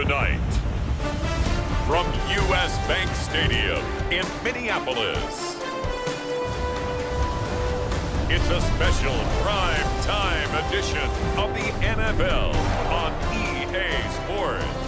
Tonight, from U.S. Bank Stadium in Minneapolis, it's a special prime time edition of the NFL on EA Sports.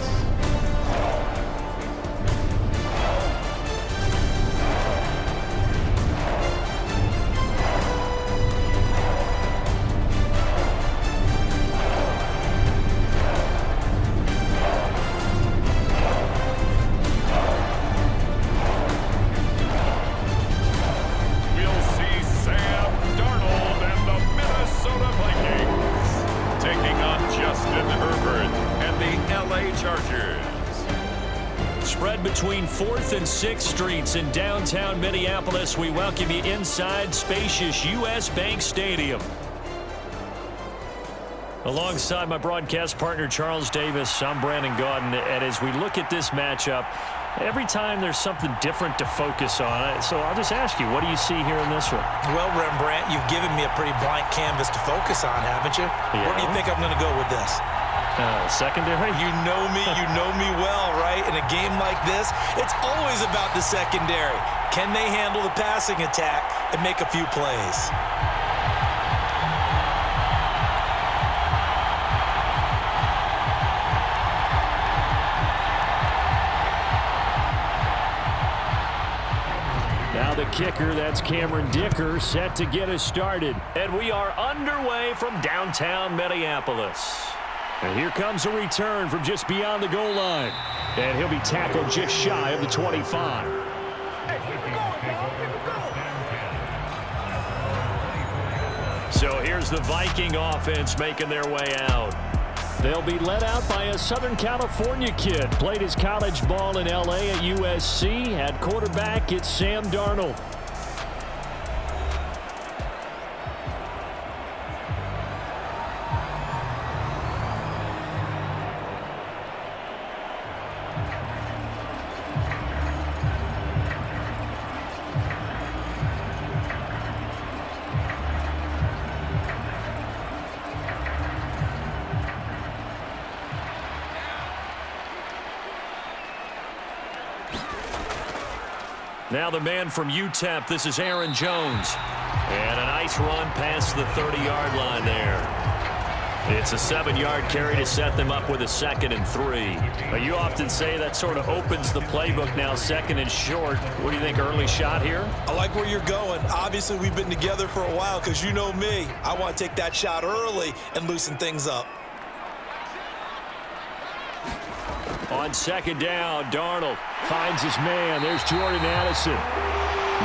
Spread between 4th and 6th Streets in downtown Minneapolis. We welcome you inside spacious U.S. Bank Stadium. Alongside my broadcast partner, Charles Davis, I'm Brandon Gaudin. And as we look at this matchup, every time there's something different to focus on. So I'll just ask you, what do you see here in this one? Well, Rembrandt, you've given me a pretty blank canvas to focus on, haven't you? Yeah. Where do you think I'm going to go with this? Secondary? You know me well, right? In a game like this, it's always about the secondary. Can they handle the passing attack and make a few plays? Now the kicker, that's Cameron Dicker, set to get us started. And we are underway from downtown Minneapolis. And here comes a return from just beyond the goal line. And he'll be tackled just shy of the 25. So here's the Viking offense making their way out. They'll be led out by a Southern California kid. Played his college ball in L.A. at USC. At quarterback, it's Sam Darnold. Now the man from UTEP, this is Aaron Jones. And a nice run past the 30-yard line there. It's a 7-yard carry to set them up with a 2nd and 3. You often say that sort of opens the playbook now, 2nd and short. What do you think, early shot here? I like where you're going. Obviously, we've been together for a while because you know me. I want to take that shot early and loosen things up. On 2nd down, Darnold finds his man. There's Jordan Addison.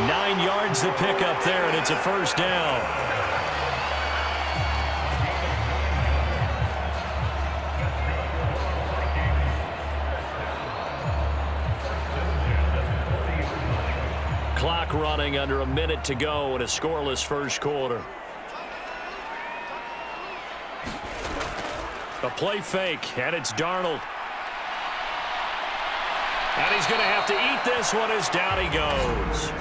9 yards to pick up there, and it's a 1st down. Clock running, under a minute to go in a scoreless first quarter. A play fake, and it's Darnold. And he's going to have to eat this one as down he goes.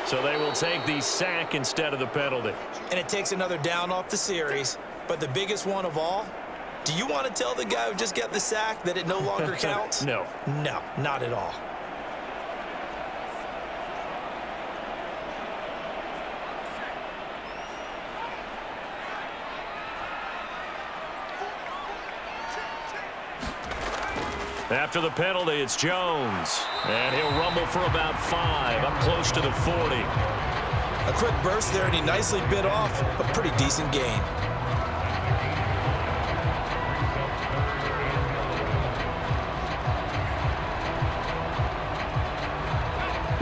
So they will take the sack instead of the penalty. And it takes another down off the series. But the biggest one of all, do you want to tell the guy who just got the sack that it no longer counts? No. No, not at all. After the penalty, it's Jones. And he'll rumble for about 5, up close to the 40. A quick burst there, and he nicely bit off a pretty decent gain.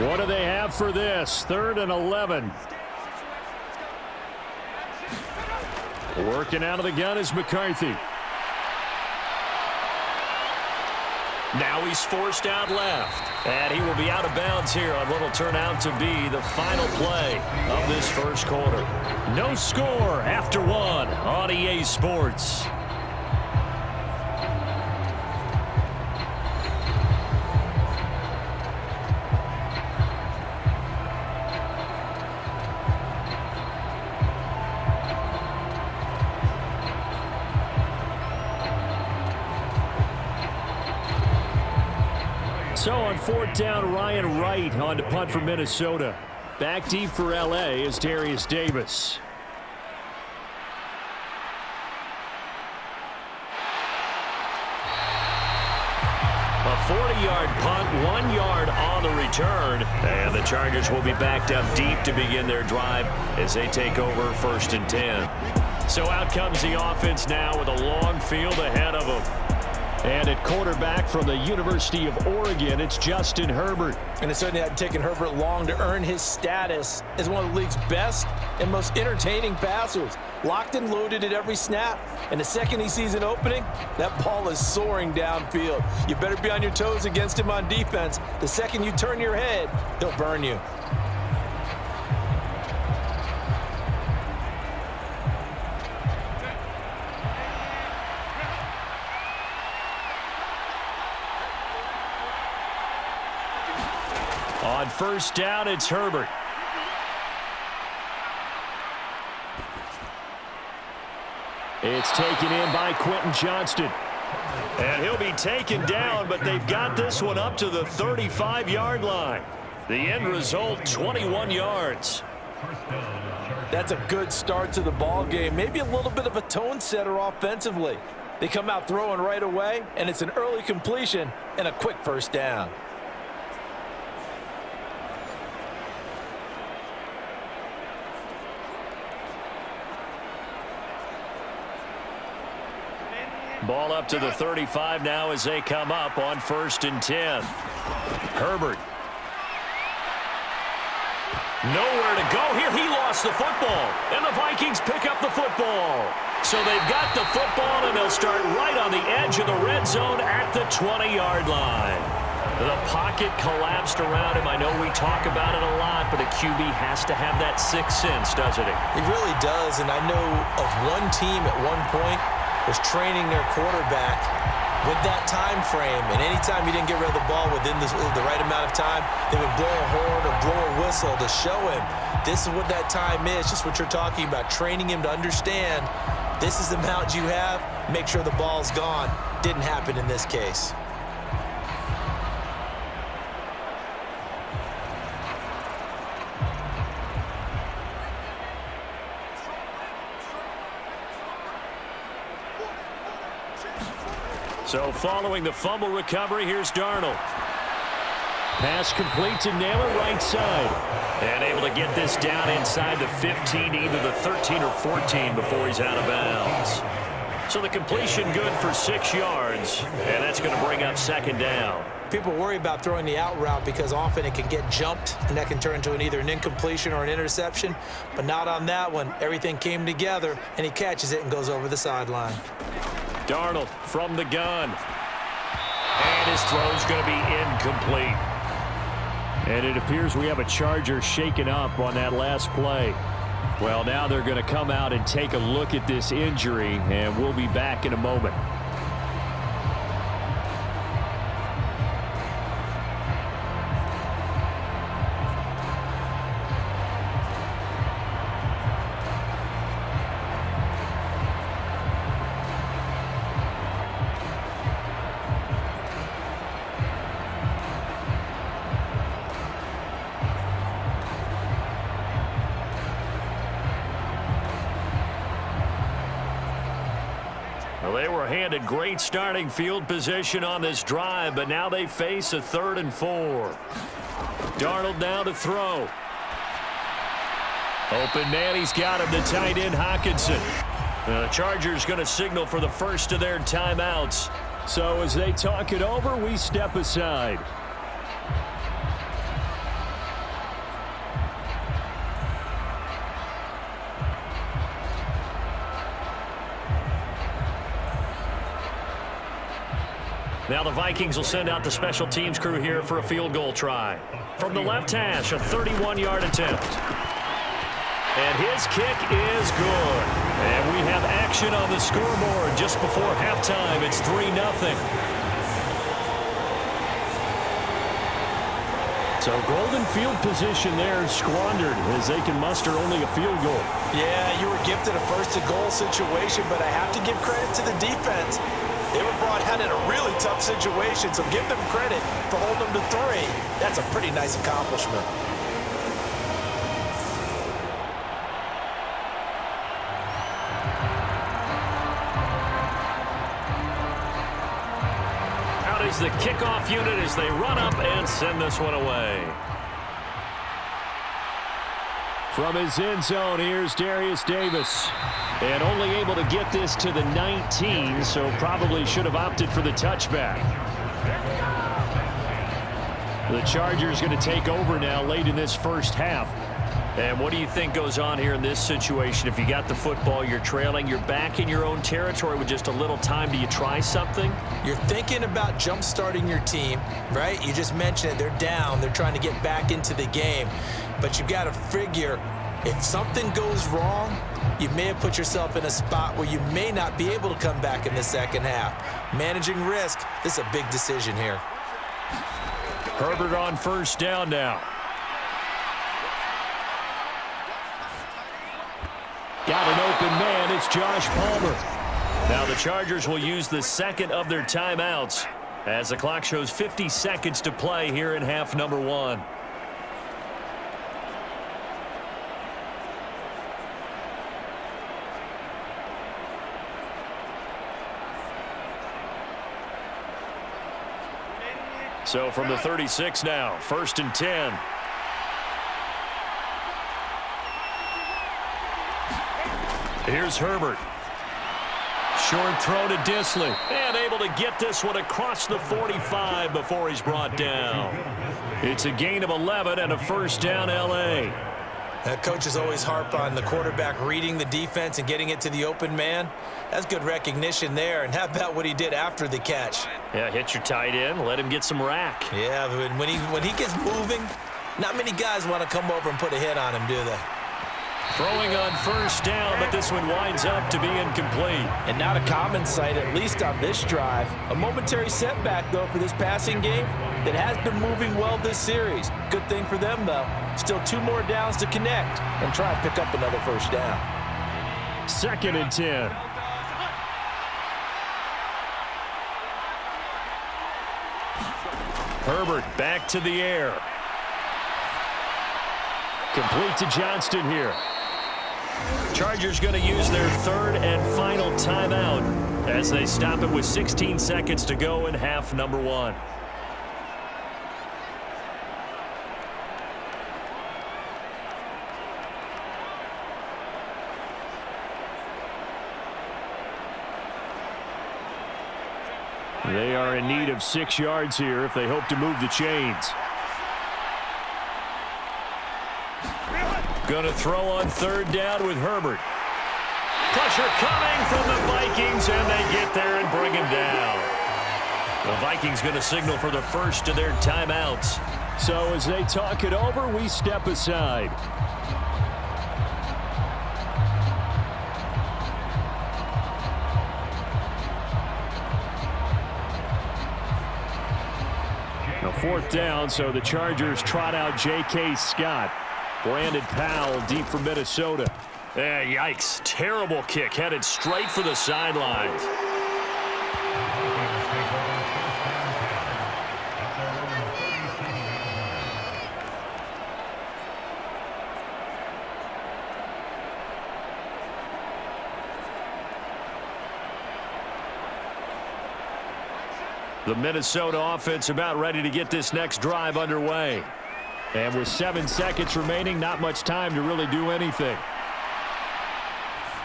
What do they have for this? 3rd and 11. Working out of the gun is McCarthy. Now he's forced out left. And he will be out of bounds here on what will turn out to be the final play of this first quarter. No score after 1 on EA Sports. So on fourth down, Ryan Wright on to punt for Minnesota. Back deep for L.A. is Darius Davis. A 40-yard punt, 1 yard on the return. And the Chargers will be backed up deep to begin their drive as they take over first and 10. So out comes the offense now with a long field ahead of them. And at quarterback from the University of Oregon, it's Justin Herbert. And it certainly hadn't taken Herbert long to earn his status as one of the league's best and most entertaining passers. Locked and loaded at every snap. And the second he sees an opening, that ball is soaring downfield. You better be on your toes against him on defense. The second you turn your head, he'll burn you. On first down, it's Herbert. It's taken in by Quentin Johnston. And he'll be taken down, but they've got this one up to the 35-yard line. The end result, 21 yards. That's a good start to the ball game. Maybe a little bit of a tone setter offensively. They come out throwing right away, and it's an early completion and a quick first down. Ball up to the 35 now as they come up on first and 10. Herbert. Nowhere to go here. He lost the football. And the Vikings pick up the football. So they've got the football, and they'll start right on the edge of the red zone at the 20-yard line. The pocket collapsed around him. I know we talk about it a lot, but a QB has to have that sixth sense, doesn't he? He really does, and I know of one team at one point was training their quarterback with that time frame, and anytime he didn't get rid of the ball within the right amount of time, they would blow a horn or blow a whistle to show him this is what that time is, just what you're talking about, training him to understand this is the amount you have, make sure the ball's gone. Didn't happen in this case. So following the fumble recovery, here's Darnold. Pass complete to Naylor, right side. And able to get this down inside the 15, either the 13 or 14 before he's out of bounds. So the completion good for 6 yards, and that's going to bring up second down. People worry about throwing the out route because often it can get jumped, and that can turn into either an incompletion or an interception. But not on that one. Everything came together, and he catches it and goes over the sideline. Darnold from the gun. And his throw's going to be incomplete. And it appears we have a Charger shaken up on that last play. Well, now they're going to come out and take a look at this injury, and we'll be back in a moment. Well, they were handed great starting field position on this drive, but now they face a 3rd and 4. Darnold now to throw. Open man, he's got him, the tight end Hockenson. The Chargers going to signal for the first of their timeouts. So as they talk it over, we step aside. Now the Vikings will send out the special teams crew here for a field goal try. From the left hash, a 31-yard attempt. And his kick is good. And we have action on the scoreboard just before halftime. It's 3-0. So golden field position there squandered as they can muster only a field goal. Yeah, you were gifted a first-to-goal situation, but I have to give credit to the defense. They were brought out in a really tough situation, so give them credit for holding them to 3. That's a pretty nice accomplishment. Out is the kickoff unit as they run up and send this one away. From his end zone, here's Darius Davis. And only able to get this to the 19, so probably should have opted for the touchback. The Chargers going to take over now late in this first half. And what do you think goes on here in this situation? If you got the football, you're trailing, you're back in your own territory with just a little time. Do you try something? You're thinking about jump-starting your team, right? You just mentioned it. They're down. They're trying to get back into the game. But you got to figure, if something goes wrong, you may have put yourself in a spot where you may not be able to come back in the second half. Managing risk, this is a big decision here. Herbert on first down now. Got an open man. It's Josh Palmer. Now the Chargers will use the second of their timeouts as the clock shows 50 seconds to play here in half number 1. So from the 36 now, 1st and 10. Here's Herbert. Short throw to Disley. And able to get this one across the 45 before he's brought down. It's a gain of 11 and a first down L.A. Coaches always harp on the quarterback reading the defense and getting it to the open man. That's good recognition there. And how about what he did after the catch? Yeah, hit your tight end, let him get some rack. Yeah, but when he gets moving, not many guys want to come over and put a hit on him, do they? Throwing on first down, but this one winds up to be incomplete. And not a common sight, at least on this drive. A momentary setback, though, for this passing game that has been moving well this series. Good thing for them, though. Still 2 more downs to connect and try and pick up another first down. 2nd and 10. Herbert back to the air. Complete to Johnston here. Chargers going to use their 3rd and final timeout as they stop it with 16 seconds to go in half number 1. They are in need of 6 yards here if they hope to move the chains. Going to throw on 3rd down with Herbert. Pressure coming from the Vikings, and they get there and bring him down. The Vikings going to signal for the first of their timeouts. So as they talk it over, we step aside. Now 4th down, so the Chargers trot out J.K. Scott. Brandon Powell deep for Minnesota. Yikes. Terrible kick headed straight for the sidelines. The Minnesota offense about ready to get this next drive underway. And with 7 seconds remaining, not much time to really do anything.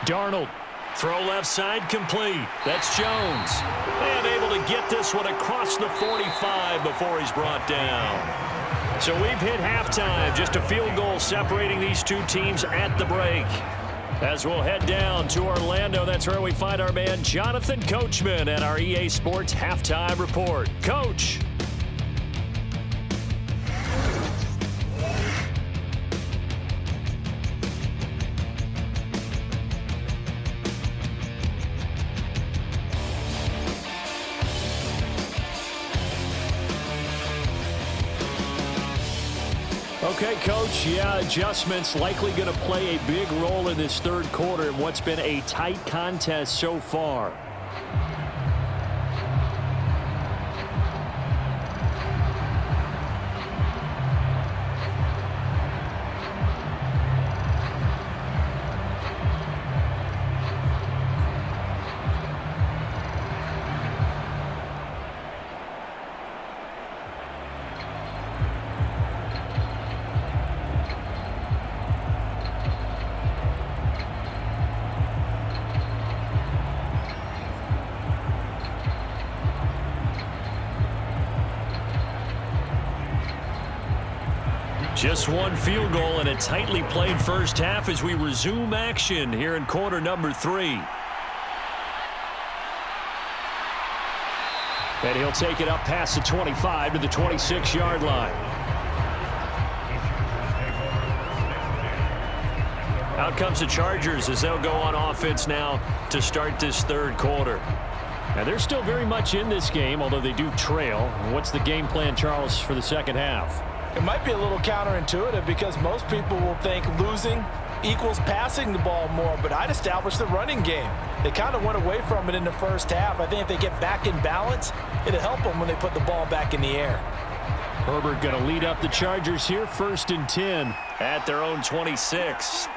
Darnold. Throw left side complete. That's Jones. And able to get this one across the 45 before he's brought down. So we've hit halftime. Just a field goal separating these two teams at the break. As we'll head down to Orlando, that's where we find our man Jonathan Coachman at our EA Sports Halftime Report. Coach. Okay, Coach, yeah, adjustments likely going to play a big role in this 3rd quarter in what's been a tight contest so far. Just one field goal and a tightly played first half as we resume action here in quarter number 3. And he'll take it up past the 25 to the 26-yard line. Out comes the Chargers as they'll go on offense now to start this third quarter. And they're still very much in this game, although they do trail. What's the game plan, Charles, for the second half? It might be a little counterintuitive because most people will think losing equals passing the ball more, but I'd establish the running game. They kind of went away from it in the first half. I think if they get back in balance, it'll help them when they put the ball back in the air. Herbert going to lead up the Chargers here, 1st and 10. At their own 26.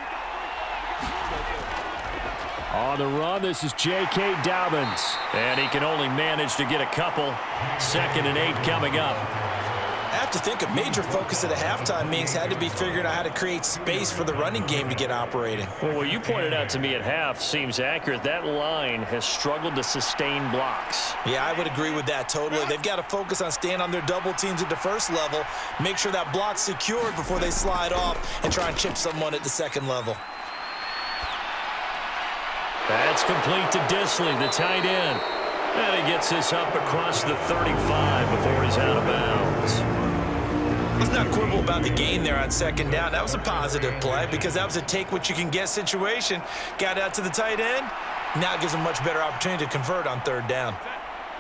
On the run, this is J.K. Dobbins. And he can only manage to get a couple. 2nd and 8 coming up. I have to think a major focus at the halftime meetings had to be figuring out how to create space for the running game to get operating. Well, what you pointed out to me at half seems accurate. That line has struggled to sustain blocks. Yeah, I would agree with that totally. They've got to focus on staying on their double teams at the first level, make sure that block's secured before they slide off and try and chip someone at the second level. That's complete to Disley, the tight end. And he gets this up across the 35 before he's out of bounds. Let's not quibble about the gain there on 2nd down. That was a positive play because that was a take-what-you-can-get situation. Got out to the tight end. Now it gives them much better opportunity to convert on 3rd down.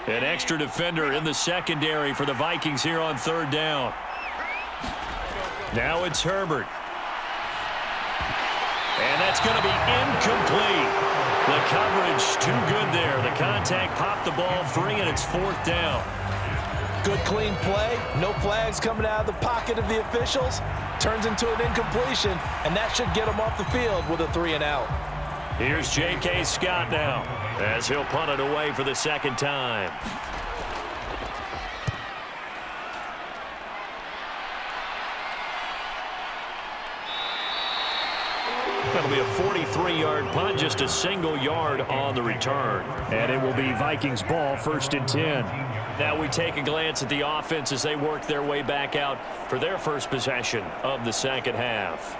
An extra defender in the secondary for the Vikings here on 3rd down. Now it's Herbert. And that's going to be incomplete. The coverage too good there. The contact popped the ball free, and it's 4th down. Good clean play. No flags coming out of the pocket of the officials. Turns into an incompletion, and that should get them off the field with a 3-and-out. Here's J.K. Scott now as he'll punt it away for the 2nd time. That'll be a 43-yard punt, just a single yard on the return. And it will be Vikings ball, 1st and 10. Now we take a glance at the offense as they work their way back out for their first possession of the second half.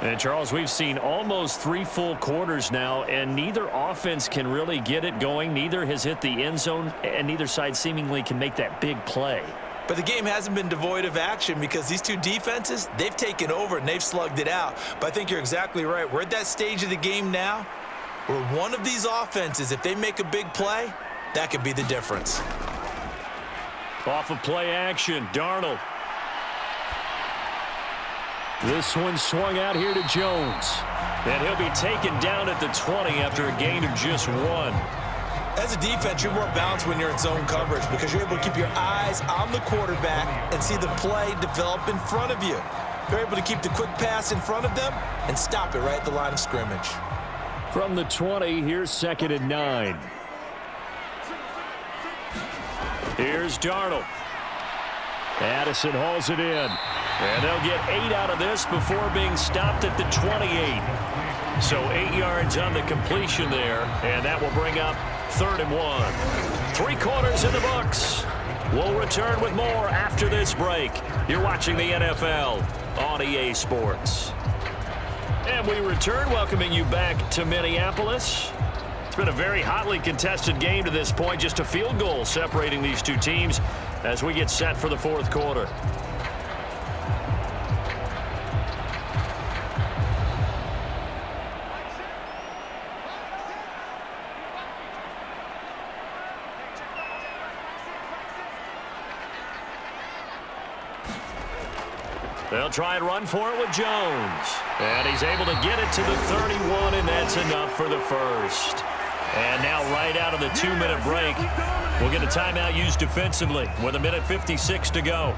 And, Charles, we've seen almost 3 full quarters now, and neither offense can really get it going. Neither has hit the end zone, and neither side seemingly can make that big play. But the game hasn't been devoid of action because these two defenses, they've taken over and they've slugged it out. But I think you're exactly right. We're at that stage of the game now where one of these offenses, if they make a big play, that could be the difference. Off of play action, Darnold. This one swung out here to Jones. And he'll be taken down at the 20 after a gain of just 1. As a defense, you're more balanced when you're in zone coverage because you're able to keep your eyes on the quarterback and see the play develop in front of you. You're able to keep the quick pass in front of them and stop it right at the line of scrimmage. From the 20, here's 2nd and 9. Here's Darnold. Addison hauls it in. And they'll get 8 out of this before being stopped at the 28. So 8 yards on the completion there, and that will bring up 3rd and 1. 3 quarters in the books. We'll return with more after this break. You're watching the NFL on EA Sports. And we return, welcoming you back to Minneapolis. It's been a very hotly contested game to this point. Just a field goal separating these two teams as we get set for the 4th quarter. They'll try and run for it with Jones. And he's able to get it to the 31, and that's enough for the first. And now right out of the 2-minute break, we'll get a timeout used defensively with 1:56 to go.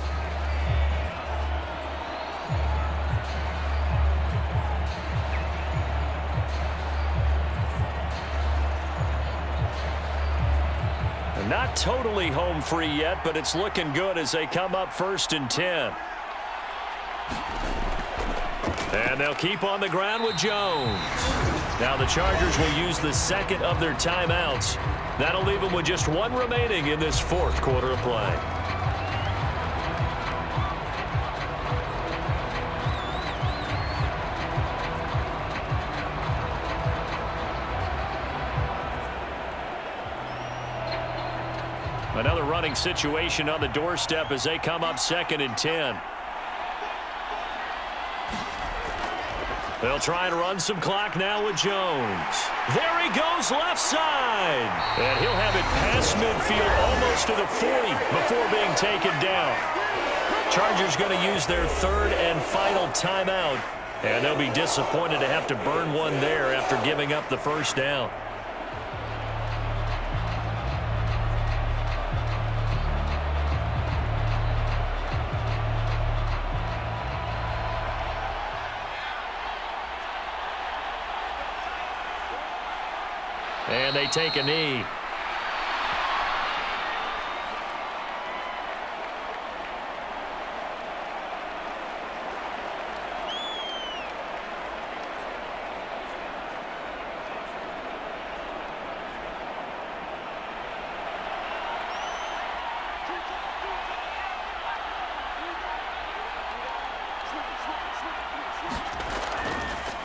Not totally home free yet, but it's looking good as they come up 1st and 10. And they'll keep on the ground with Jones. Now the Chargers will use the 2nd of their timeouts. That'll leave them with just 1 remaining in this 4th quarter of play. Another running situation on the doorstep as they come up 2nd and 10. They'll try and run some clock now with Jones. There he goes left side. And he'll have it past midfield almost to the 40 before being taken down. Chargers going to use their 3rd and final timeout. And they'll be disappointed to have to burn one there after giving up the first down. And they take a knee.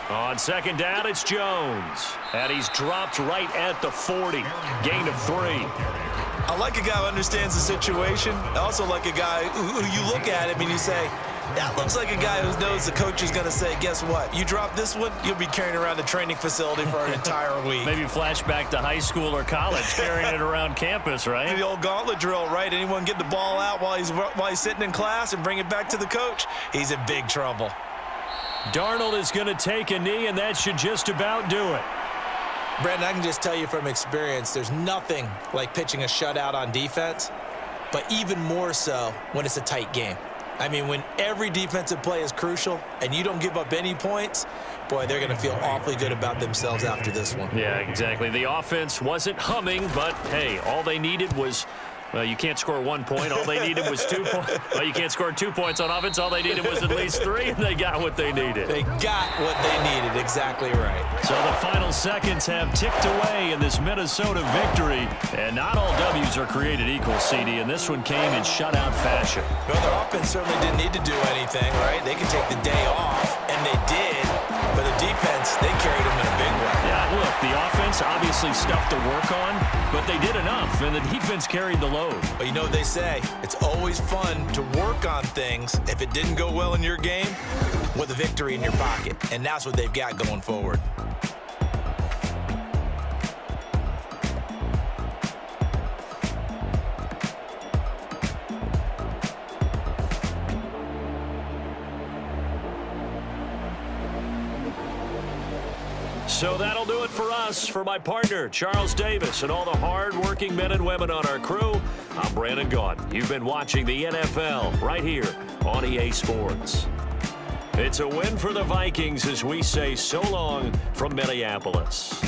On 2nd down, it's Jones. And he's dropped right at the 40. Gain of 3. I like a guy who understands the situation. I also like a guy who you look at him and you say, that looks like a guy who knows the coach is going to say, guess what? You drop this one, you'll be carrying around the training facility for an entire week. Maybe flashback to high school or college, carrying it around campus, right? The old gauntlet drill, right? Anyone get the ball out while he's sitting in class and bring it back to the coach? He's in big trouble. Darnold is going to take a knee, and that should just about do it. Brandon, I can just tell you from experience, there's nothing like pitching a shutout on defense, but even more so when it's a tight game. I mean, when every defensive play is crucial and you don't give up any points, boy, they're going to feel awfully good about themselves after this one. Yeah, exactly. The offense wasn't humming, but, hey, all they needed was you can't score 1 point. All they needed was 2 points. Well, you can't score 2 points on offense. All they needed was at least 3, and they got what they needed. They got what they needed. Exactly right. So the final seconds have ticked away in this Minnesota victory. And not all W's are created equal, CD, and this one came in shutout fashion. Well, their offense certainly didn't need to do anything, right? They could take the day off, and they did. But the defense, they carried them in a big way. Yeah, look, the offense obviously stuff to work on, but they did enough, and the defense carried the load. But you know what they say, it's always fun to work on things if it didn't go well in your game with a victory in your pocket. And that's what they've got going forward. So that'll do it for us. For my partner, Charles Davis, and all the hard-working men and women on our crew, I'm Brandon Gaudin. You've been watching the NFL right here on EA Sports. It's a win for the Vikings as we say so long from Minneapolis.